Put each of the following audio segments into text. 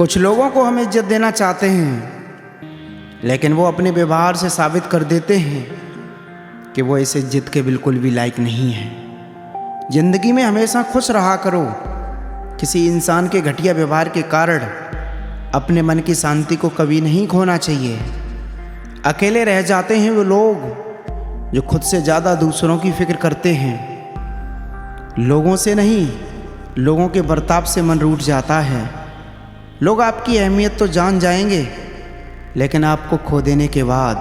कुछ लोगों को हम इज्जत देना चाहते हैं, लेकिन वो अपने व्यवहार से साबित कर देते हैं कि वो इस इज्जत के बिल्कुल भी लायक नहीं है। जिंदगी में हमेशा खुश रहा करो। किसी इंसान के घटिया व्यवहार के कारण अपने मन की शांति को कभी नहीं खोना चाहिए। अकेले रह जाते हैं वो लोग जो खुद से ज़्यादा दूसरों की फिक्र करते हैं। लोगों से नहीं, लोगों के बर्ताव से मन रूठ जाता है। लोग आपकी अहमियत तो जान जाएंगे, लेकिन आपको खो देने के बाद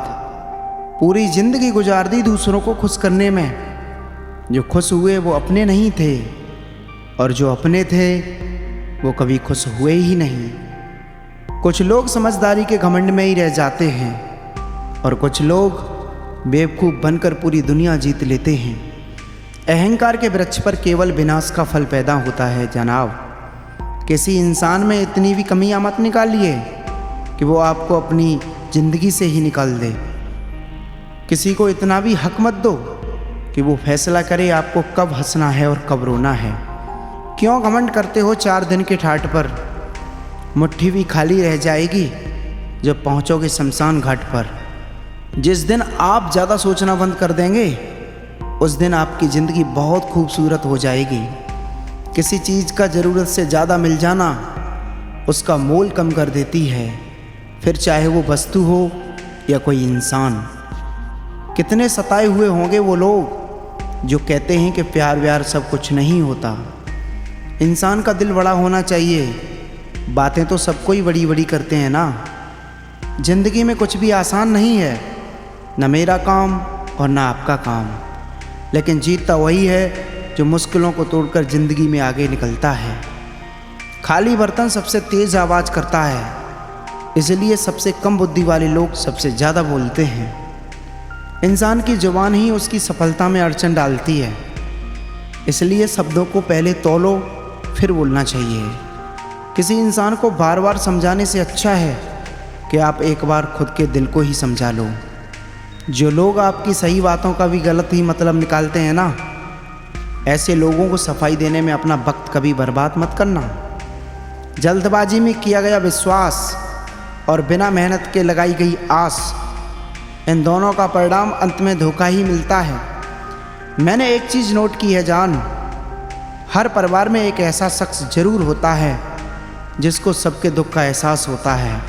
पूरी ज़िंदगी गुजार दी दूसरों को खुश करने में। जो खुश हुए वो अपने नहीं थे, और जो अपने थे वो कभी खुश हुए ही नहीं। कुछ लोग समझदारी के घमंड में ही रह जाते हैं, और कुछ लोग बेवकूफ़ बनकर पूरी दुनिया जीत लेते हैं। अहंकार के वृक्ष पर केवल विनाश का फल पैदा होता है जनाब। किसी इंसान में इतनी भी कमियां मत निकालिए कि वो आपको अपनी ज़िंदगी से ही निकाल दे। किसी को इतना भी हक मत दो कि वो फैसला करे आपको कब हंसना है और कब रोना है। क्यों घमंड करते हो 4 दिन के ठाट पर? मुट्ठी भी खाली रह जाएगी जब पहुंचोगे शमशान घाट पर। जिस दिन आप ज़्यादा सोचना बंद कर देंगे, उस दिन आपकी ज़िंदगी बहुत खूबसूरत हो जाएगी। किसी चीज़ का ज़रूरत से ज़्यादा मिल जाना उसका मोल कम कर देती है, फिर चाहे वो वस्तु हो या कोई इंसान। कितने सताए हुए होंगे वो लोग जो कहते हैं कि प्यार व्यार सब कुछ नहीं होता। इंसान का दिल बड़ा होना चाहिए। बातें तो सबको ही बड़ी बड़ी करते हैं ना। ज़िंदगी में कुछ भी आसान नहीं है, न मेरा काम और ना आपका काम। लेकिन जीतता वही है जो मुश्किलों को तोड़कर ज़िंदगी में आगे निकलता है। खाली बर्तन सबसे तेज़ आवाज़ करता है, इसलिए सबसे कम बुद्धि वाले लोग सबसे ज़्यादा बोलते हैं। इंसान की जुबान ही उसकी सफलता में अड़चन डालती है, इसलिए शब्दों को पहले तौलो फिर बोलना चाहिए। किसी इंसान को बार बार समझाने से अच्छा है कि आप एक बार खुद के दिल को ही समझा लो। जो लोग आपकी सही बातों का भी गलत ही मतलब निकालते हैं ना, ऐसे लोगों को सफाई देने में अपना वक्त कभी बर्बाद मत करना। जल्दबाजी में किया गया विश्वास और बिना मेहनत के लगाई गई आस, इन दोनों का परिणाम अंत में धोखा ही मिलता है। मैंने एक चीज़ नोट की है जान, हर परिवार में एक ऐसा शख्स जरूर होता है जिसको सबके दुख का एहसास होता है,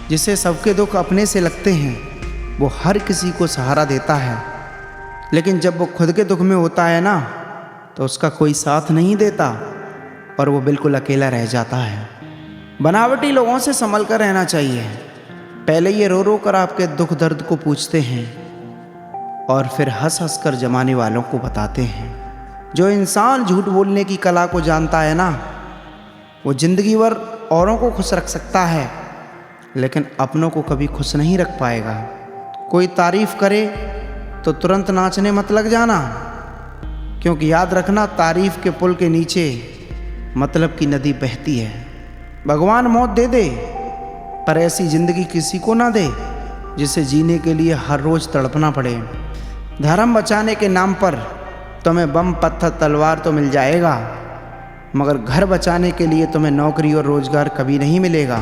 जिसे सबके दुख अपने से लगते हैं। वो हर किसी को सहारा देता है, लेकिन जब वो खुद के दुख में होता है ना, तो उसका कोई साथ नहीं देता और वो बिल्कुल अकेला रह जाता है। बनावटी लोगों से संभल कर रहना चाहिए। पहले ये रो रो कर आपके दुख दर्द को पूछते हैं, और फिर हंस हंस कर जमाने वालों को बताते हैं। जो इंसान झूठ बोलने की कला को जानता है ना, वो ज़िंदगी भर औरों को खुश रख सकता है, लेकिन अपनों को कभी खुश नहीं रख पाएगा। कोई तारीफ़ करे तो तुरंत नाचने मत लग जाना, क्योंकि याद रखना तारीफ़ के पुल के नीचे मतलब की नदी बहती है। भगवान मौत दे दे, पर ऐसी ज़िंदगी किसी को ना दे जिसे जीने के लिए हर रोज़ तड़पना पड़े। धर्म बचाने के नाम पर तुम्हें बम पत्थर तलवार तो मिल जाएगा, मगर घर बचाने के लिए तुम्हें नौकरी और रोज़गार कभी नहीं मिलेगा।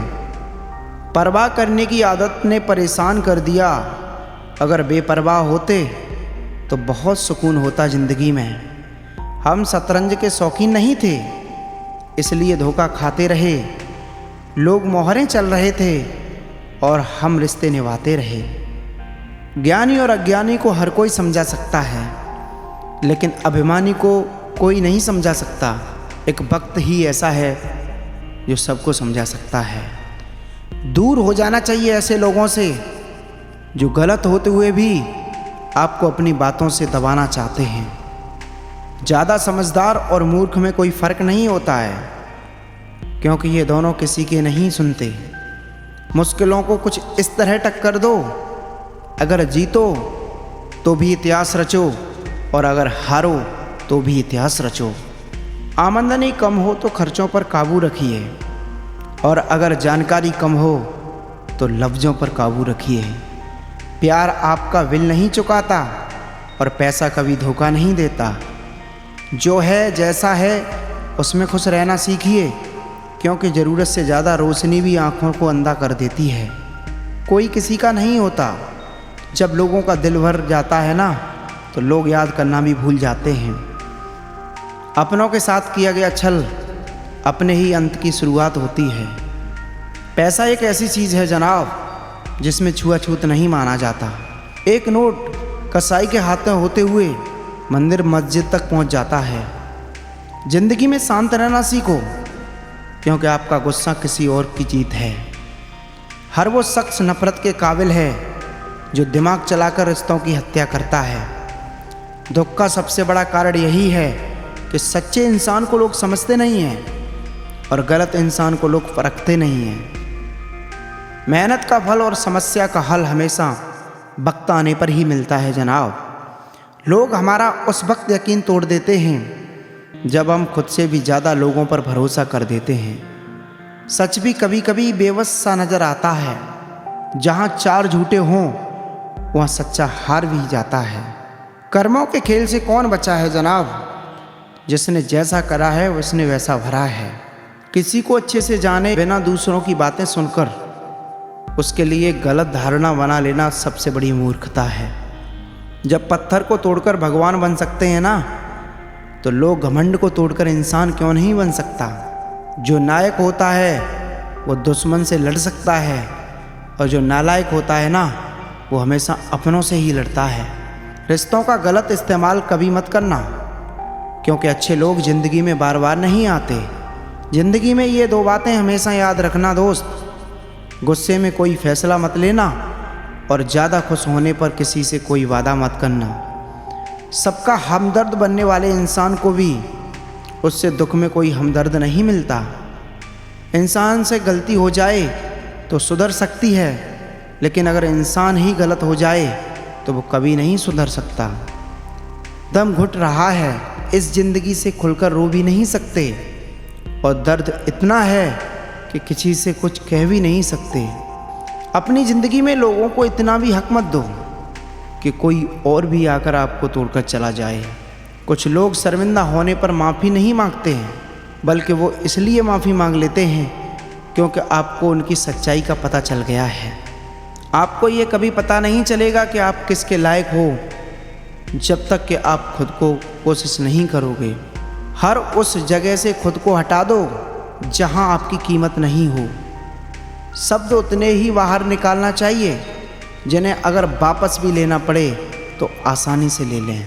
परवाह करने की आदत ने परेशान कर दिया। अगर बेपरवाह होते तो बहुत सुकून होता ज़िंदगी में। हम शतरंज के शौकीन नहीं थे, इसलिए धोखा खाते रहे। लोग मोहरें चल रहे थे और हम रिश्ते निभाते रहे। ज्ञानी और अज्ञानी को हर कोई समझा सकता है, लेकिन अभिमानी को कोई नहीं समझा सकता। एक वक्त ही ऐसा है जो सबको समझा सकता है। दूर हो जाना चाहिए ऐसे लोगों से जो गलत होते हुए भी आपको अपनी बातों से दबाना चाहते हैं। ज़्यादा समझदार और मूर्ख में कोई फ़र्क नहीं होता है, क्योंकि ये दोनों किसी के नहीं सुनते। मुश्किलों को कुछ इस तरह टक्कर दो, अगर जीतो तो भी इतिहास रचो, और अगर हारो तो भी इतिहास रचो। आमदनी कम हो तो खर्चों पर काबू रखिए, और अगर जानकारी कम हो तो लफ्ज़ों पर काबू रखिए। प्यार आपका बिल नहीं चुकाता, और पैसा कभी धोखा नहीं देता। जो है जैसा है उसमें खुश रहना सीखिए, क्योंकि ज़रूरत से ज़्यादा रोशनी भी आँखों को अंधा कर देती है। कोई किसी का नहीं होता। जब लोगों का दिल भर जाता है ना, तो लोग याद करना भी भूल जाते हैं। अपनों के साथ किया गया छल अपने ही अंत की शुरुआत होती है। पैसा एक ऐसी चीज़ है जनाब, जिसमें छुआछूत नहीं माना जाता। एक नोट कसाई के हाथ में होते हुए मंदिर मस्जिद तक पहुंच जाता है। ज़िंदगी में शांत रहना सीखो, क्योंकि आपका गुस्सा किसी और की जीत है। हर वो शख्स नफरत के काबिल है जो दिमाग चलाकर रिश्तों की हत्या करता है। दुख का सबसे बड़ा कारण यही है कि सच्चे इंसान को लोग समझते नहीं हैं और गलत इंसान को लोग परखते नहीं हैं। मेहनत का फल और समस्या का हल हमेशा वक्त आने पर ही मिलता है जनाब। लोग हमारा उस वक्त यकीन तोड़ देते हैं जब हम खुद से भी ज़्यादा लोगों पर भरोसा कर देते हैं। सच भी कभी कभी बेबस सा नज़र आता है। जहाँ चार झूठे हों वहाँ सच्चा हार भी जाता है। कर्मों के खेल से कौन बचा है जनाब? जिसने जैसा करा है उसने वैसा भरा है। किसी को अच्छे से जाने बिना दूसरों की बातें सुनकर उसके लिए गलत धारणा बना लेना सबसे बड़ी मूर्खता है। जब पत्थर को तोड़कर भगवान बन सकते हैं ना, तो लोग घमंड को तोड़कर इंसान क्यों नहीं बन सकता? जो नायक होता है वो दुश्मन से लड़ सकता है, और जो नालायक होता है ना, वो हमेशा अपनों से ही लड़ता है। रिश्तों का गलत इस्तेमाल कभी मत करना, क्योंकि अच्छे लोग ज़िंदगी में बार बार नहीं आते। ज़िंदगी में ये दो बातें हमेशा याद रखना दोस्त, गुस्से में कोई फैसला मत लेना और ज़्यादा खुश होने पर किसी से कोई वादा मत करना। सबका हमदर्द बनने वाले इंसान को भी उससे दुख में कोई हमदर्द नहीं मिलता। इंसान से गलती हो जाए तो सुधर सकती है, लेकिन अगर इंसान ही गलत हो जाए तो वो कभी नहीं सुधर सकता। दम घुट रहा है, इस ज़िंदगी से खुलकर रो भी नहीं सकते, और दर्द इतना है कि किसी से कुछ कह भी नहीं सकते। अपनी ज़िंदगी में लोगों को इतना भी हक मत दो कि कोई और भी आकर आपको तोड़कर चला जाए। कुछ लोग शर्मिंदा होने पर माफ़ी नहीं मांगते हैं, बल्कि वो इसलिए माफ़ी मांग लेते हैं क्योंकि आपको उनकी सच्चाई का पता चल गया है। आपको ये कभी पता नहीं चलेगा कि आप किसके लायक हो जब तक कि आप खुद को कोशिश नहीं करोगे। हर उस जगह से खुद को हटा दो जहां आपकी कीमत नहीं हो। शब्द उतने ही बाहर निकालना चाहिए जिन्हें अगर वापस भी लेना पड़े तो आसानी से ले लें।